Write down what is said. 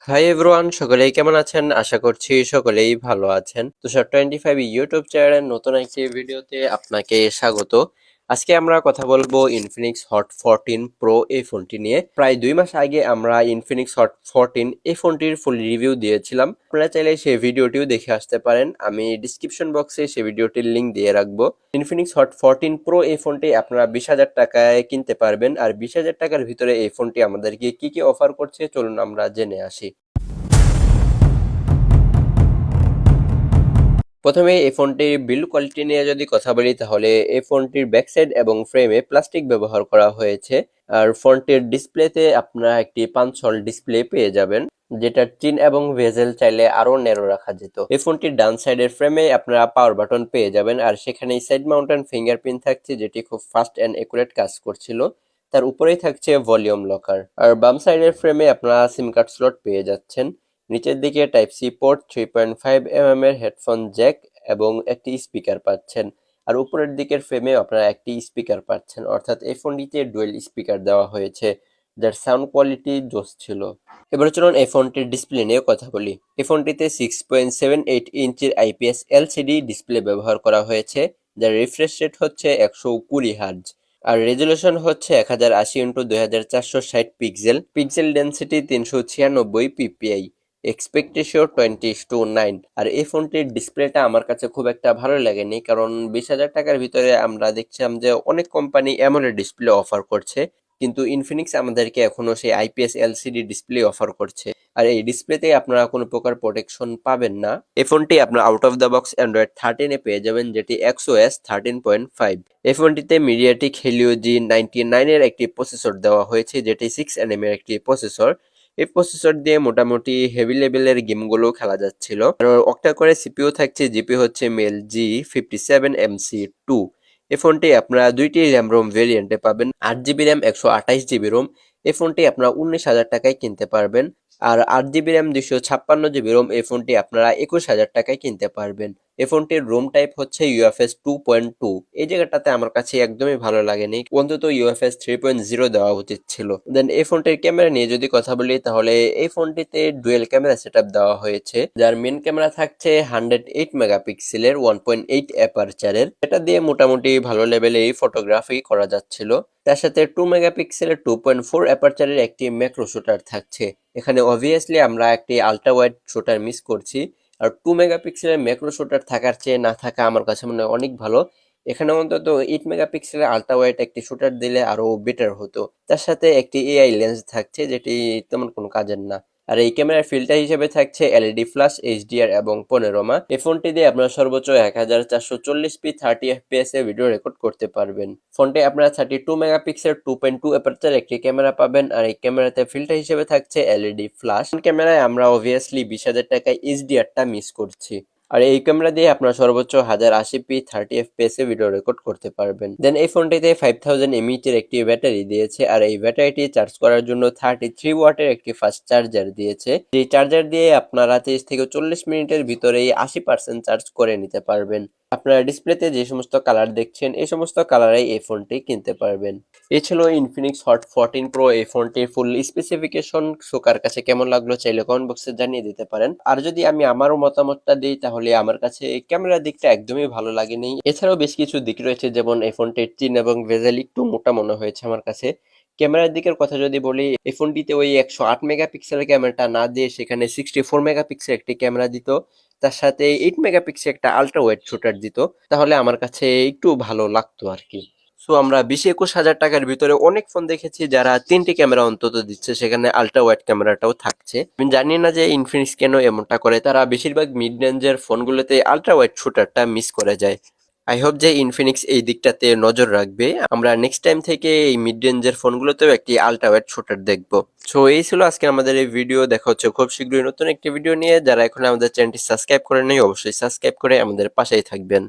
Hi everyone, সকলেই কেমন আছেন? আশা করছি সকলেই ভালো আছেন। তুষার25 ইউটিউব চ্যানেলের নতুন একটি ভিডিওতে আপনাকে স্বাগত। আজকে আমরা কথা বলবো ইনফিনিক্স হট 14 প্রো এই ফোনটি নিয়ে। প্রায় 2 মাস আগে আমরা ইনফিনিক্স হট 14 এই ফোনটির ফুল রিভিউ দিয়েছিলাম। আপনারা চাইলে সেই ভিডিওটিও দেখে আসতে পারেন। আমি ডিসক্রিপশন বক্সে সেই ভিডিওটির লিংক দিয়ে রাখবো। ইনফিনিক্স হট 14 প্রো এই ফোনটি আপনারা 20,000 টাকায় কিনতে পারবেন। আর 20,000 টাকার ভিতরে এই ফোনটি আমাদেরকে কি কি অফার করছে চলুন আমরা জেনে আসি। প্রথমে এই ফোনটির বিল্ড কোয়ালিটি নিয়ে যদি কথা বলি তাহলে এই ফোনটির ব্যাক সাইড এবং ফ্রেমে প্লাস্টিক ব্যবহার করা হয়েছে। আর ফোনটির ডিসপ্লেতে আপনারা একটি 5 ডিসপ্লে পেয়ে যাবেন, যেটা টিন এবং ভেজেল চাইলে আরো ন্যারো রাখা যেত। এই ফোনটির ডান সাইডের ফ্রেমে আপনারা পাওয়ার বাটন পেয়ে যাবেন, আর সেখানে সাইড মাউন্টেন ফিঙ্গারপ্রিন্ট থাকছে, যেটি খুব ফাস্ট এন্ড একুরেট কাজ করছিল। তার উপরেই থাকছে ভলিউম লকার। আর বাম সাইডের ফ্রেমে আপনারা সিম কার্ড স্লট পেয়ে যাচ্ছেন। নিচের দিকে টাইপ সি পোর্ট, 3.5 এর হেডফোন জ্যাক এবং একটি স্পিকার পাচ্ছেন। আর উপরের দিকের ফ্রেমে আপনারা একটি স্পিকার পাচ্ছেন, অর্থাৎ এই ফোনটিতে ডুয়েল স্পিকার দেওয়া হয়েছে, যার সাউন্ড কোয়ালিটি জোস ছিল। এবার চলুন এই ফোনটির ডিসপ্লে নিয়ে কথা বলি। এই ফোনটিতে 6.78 ইঞ্চির আইপিএস এলসিডি ডিসপ্লে ব্যবহার করা হয়েছে, যার রিফ্রেশ রেট হচ্ছে 120 হার্জ। আর রেজুলেশন হচ্ছে 1080x2460 pixel. Pixel density 396 PPI. Expect ratio 20:9। আর এই ফোনটির ডিসপ্লেটা আমার কাছে খুব একটা ভালো লাগেনি, কারণ 20,000 টাকার ভিতরে আমরা দেখছিলাম যে অনেক কোম্পানি অ্যামোলেড ডিসপ্লে অফার করছে, কিন্তু ইনফিনিক্স আমাদেরকে এখনো সেই আইপিএস এলসিডি ডিসপ্লে অফার করছে। আর এই ডিসপ্লেতে আপনারা কোনো প্রকার প্রোটেকশন পাবেন না। এই ফোনটি আপনারা out of the box Android 13 এ পেয়ে যাবেন, যেটি XOS 13.5। এই ফোনটিতে মিডিয়াটেক হেলিও G99 এর একটি প্রসেসর দেওয়া হয়েছে, যেটি 6nm এর একটি প্রসেসর। এই প্রসেসর দিয়ে মোটামুটি হেভি লেভেলের গেমগুলো খেলা যাচ্ছিল। আর অক্টা করে সিপিইউ থাকছে, জিপি হচ্ছে মেল G57MC2। এই ফোনটি আপনারা দুইটি র্যাম রোম ভেরিয়েন্টে পাবেন, 8 জিবি র্যাম, 128 জিবি রোম। এই ফোনটি আপনারা 19,000 টাকায় কিনতে পারবেন। আর 8 জিবি র্যাম, 256 জিবি রোম এই ফোনটি আপনারা 21,000 টাকায় কিনতে পারবেন। এই ফোনটির রোম টাইপ হচ্ছে UFS 2.2। এই জায়গাটাতে আমার কাছে একদমই ভালো লাগেনি, অন্তত UFS 3.0 দেওয়া উচিত ছিল। দেন এই ফোনটির ক্যামেরা নিয়ে যদি কথা বলি তাহলে এই ফোনটিতে ডুয়েল ক্যামেরা সেটআপ দেওয়া হয়েছে, যার মেন ক্যামেরা থাকছে 108 মেগাপিক্সেলের 1.8 অ্যাপারচারের। এটা দিয়ে মোটামুটি ভালো লেভেলেই ফটোগ্রাফি করা যাচ্ছিল। তার সাথে 2 মেগাপিক্সেলের 2.4 অ্যাপারচারের একটি ম্যাক্রো শুটার থাকছে। এখানে অবভিয়াসলি আমরা একটি আলট্রা ওয়াইড শুটার মিস করছি। আর 2 মেগাপিক্সেলের ম্যাক্রো শুটার থাকার চেয়ে না থাকা আমার কাছে মনে হয় অনেক ভালো। এখানে অন্তত 8 মেগাপিক্সেলের আলট্রা ওয়াইড একটি শুটার দিলে আরো বেটার হতো। তার সাথে একটি এআই লেন্স থাকছে, যেটি তেমন কোনো কাজের না। আর এই ক্যামেরার ফিল্টার হিসেবে থাকছে এলইডি ফ্ল্যাশ, এইচডিআর এবং প্যানোরামা। এই ফোনটি দিয়ে আপনারা সর্বোচ্চ 1440p 30fps এ ভিডিও রেকর্ড করতে পারবেন। ফোনটি আপনারা 32 মেগাপিক্সেল 2.2 অ্যাপারচার একটি ক্যামেরা পাবেন, আর এই ক্যামেরাতে ফিল্টার হিসেবে থাকছে এলইডি ফ্ল্যাশ। ক্যামেরায় আমরা অবভিয়াসলি 20,000 টাকায় এইচডিআরটা মিস করছি। আর এই ক্যামেরা দিয়ে আপনারা সর্বোচ্চ 1080p 30fps এ ভিডিও রেকর্ড করতে পারবেন। দেন এই ফোনটিতে 5000 mAh এর একটি ব্যাটারি দিয়েছে, আর এই ব্যাটারিটি চার্জ করার জন্য 33 ওয়াটের একটি ফাস্ট চার্জার দিয়েছে। এই চার্জার দিয়ে আপনারা 30 থেকে 40 মিনিটের ভিতরেই 80% চার্জ করে নিতে পারবেন। আপনারা ডিসপ্লেতে যে সমস্ত কালার দেখছেন এই সমস্ত কালারেই এই ফোনটি কিনতে পারবেন। এই ছিল ইনফিনিক্স হট 14 প্রো এই ফোনটির ফুল স্পেসিফিকেশন। কার কাছে কেমন লাগলো চাইলে কমেন্ট বক্সে জানিয়ে দিতে পারেন। আর যদি আমি আমারও মতামতটা দিই তাহলে আমার কাছে ক্যামেরার দিকটা একদমই ভালো লাগেনি। এছাড়াও বেশ কিছু দিক রয়েছে, যেমন এই ফোনটির চিন এবং ভেজেল একটু মোটা মনে হয়েছে আমার কাছে। ক্যামেরার দিকের কথা যদি বলি, এই ফোনটিতে ওই 108 মেগাপিক্সেলের ক্যামেরাটা না দিয়ে সেখানে 64 মেগাপিক্সেল একটি ক্যামেরা দিত, তার সাথে 8 মেগাপিক্সেল একটা আল্ট্রা ওয়াইড শুটার দিত, তাহলে আমার কাছে একটু ভালো লাগতো আর কি। সো আমরা 20-21 হাজার টাকার ভিতরে অনেক ফোন দেখেছি যারা 3টি ক্যামেরা অন্তত দিচ্ছে, সেখানে আল্ট্রা ওয়াইড ক্যামেরাটাও থাকছে। আমি জানি না যে ইনফিনিক্স কেন এমনটা করে, তারা বেশিরভাগ মিড রেঞ্জের ফোনগুলোতে আল্ট্রা ওয়াইড শুটারটা মিস করে যায়। আই হোপ যে ইনফিনিক্স এই দিকটাতে নজর রাখবে। আমরা নেক্সট টাইম থেকে এই মিড রেঞ্জের ফোনগুলোতেও একটি আল্ট্রা ওয়াইড শুটার দেখবো। সো এই ছিল আজকে আমাদের এই ভিডিও। দেখা হচ্ছে খুব শীঘ্রই নতুন একটি ভিডিও নিয়ে। যারা এখন আমাদের চ্যানেলটি সাবস্ক্রাইব করে নেই অবশ্যই সাবস্ক্রাইব করে আমাদের পাশেই থাকবেন।